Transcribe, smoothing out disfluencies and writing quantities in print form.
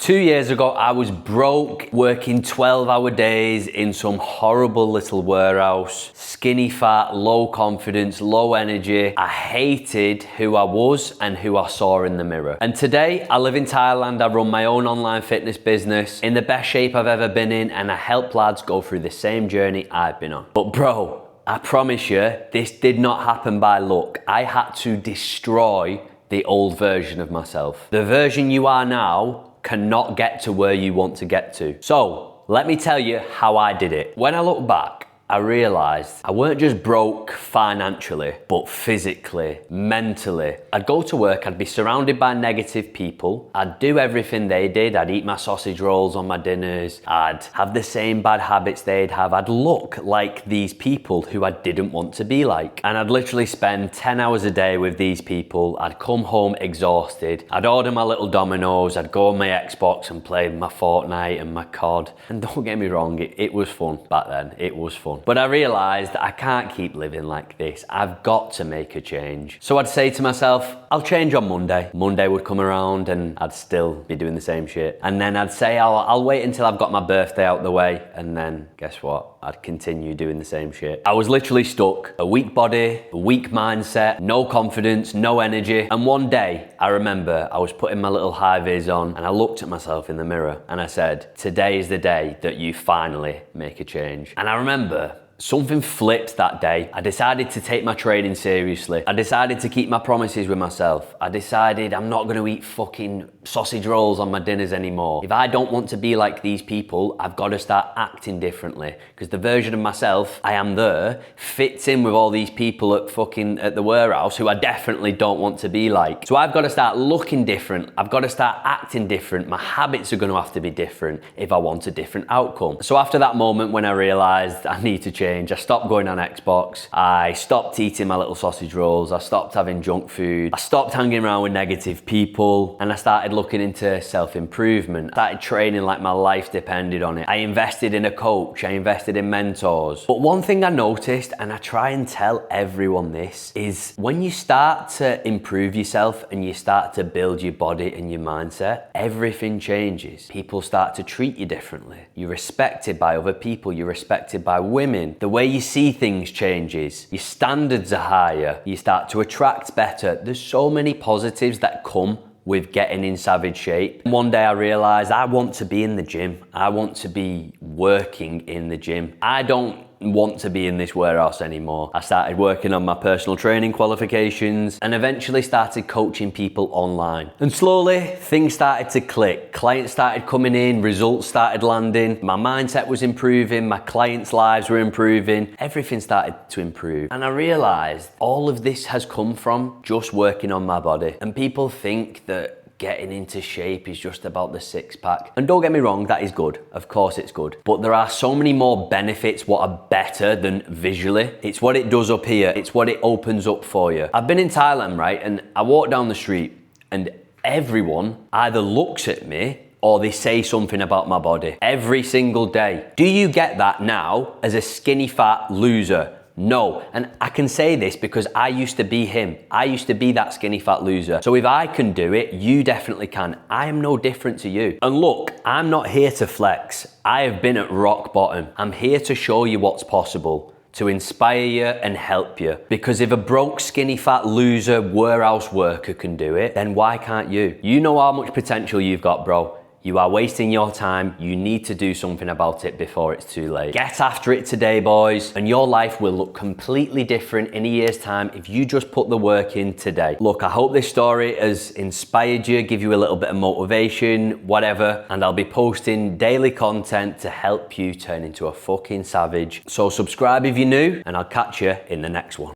2 years ago, I was broke, working 12-hour days in some horrible little warehouse, skinny fat, low confidence, low energy. I hated who I was and who I saw in the mirror. And today, I live in Thailand, I run my own online fitness business, in the best shape I've ever been in, and I help lads go through the same journey I've been on. But bro, I promise you, this did not happen by luck. I had to destroy the old version of myself. The version you are now cannot get to where you want to get to. So let me tell you how I did it. When I look back, I realized I weren't just broke financially, but physically, mentally. I'd go to work, I'd be surrounded by negative people. I'd do everything they did. I'd eat my sausage rolls on my dinners. I'd have the same bad habits they'd have. I'd look like these people who I didn't want to be like. And I'd literally spend 10 hours a day with these people. I'd come home exhausted. I'd order my little Dominoes. I'd go on my Xbox and play my Fortnite and my COD. And don't get me wrong, it was fun back then. It was fun. But I realized that I can't keep living like this. I've got to make a change. So I'd say to myself, I'll change on Monday. Monday would come around and I'd still be doing the same shit. And then I'd say, I'll wait until I've got my birthday out the way. And then guess what? I'd continue doing the same shit. I was literally stuck. A weak body, a weak mindset, no confidence, no energy. And one day, I remember I was putting my little high vis on and I looked at myself in the mirror and I said, today is the day that you finally make a change. And I remember something flipped that day. I decided to take my training seriously. I decided to keep my promises with myself. I decided I'm not gonna eat fucking sausage rolls on my dinners anymore. If I don't want to be like these people, I've got to start acting differently. Because the version of myself I am there fits in with all these people at the warehouse who I definitely don't want to be like. So I've got to start looking different. I've got to start acting different. My habits are gonna have to be different if I want a different outcome. So after that moment when I realized I need to change, I stopped going on Xbox. I stopped eating my little sausage rolls. I stopped having junk food. I stopped hanging around with negative people. And I started looking into self-improvement. I started training like my life depended on it. I invested in a coach. I invested in mentors. But one thing I noticed, and I try and tell everyone this, is when you start to improve yourself and you start to build your body and your mindset, everything changes. People start to treat you differently. You're respected by other people. You're respected by women. The way you see things changes. Your standards are higher. You start to attract better. There's so many positives that come with getting in savage shape. One day I realized I want to be in the gym. I want to be working in the gym. I don't want to be in this warehouse anymore. I started working on my personal training qualifications and eventually started coaching people online. And slowly things started to click. Clients started coming in, results started landing, my mindset was improving, my clients' lives were improving, everything started to improve. And I realized all of this has come from just working on my body. And people think that getting into shape is just about the six pack. And don't get me wrong, that is good. Of course it's good. But there are so many more benefits what are better than visually. It's what it does up here. It's what it opens up for you. I've been in Thailand, right? And I walk down the street and everyone either looks at me or they say something about my body every single day. Do you get that now as a skinny fat loser? No, and I can say this because I used to be him. I used to be that skinny fat loser. So if I can do it, you definitely can. I am no different to you. And look, I'm not here to flex. I have been at rock bottom. I'm here to show you what's possible, to inspire you and help you. Because if a broke, skinny fat loser warehouse worker can do it, then why can't you? You know how much potential you've got, bro. You are wasting your time. You need to do something about it before it's too late. Get after it today, boys, and your life will look completely different in a year's time if you just put the work in today. Look, I hope this story has inspired you, give you a little bit of motivation, whatever, and I'll be posting daily content to help you turn into a fucking savage. So subscribe if you're new, and I'll catch you in the next one.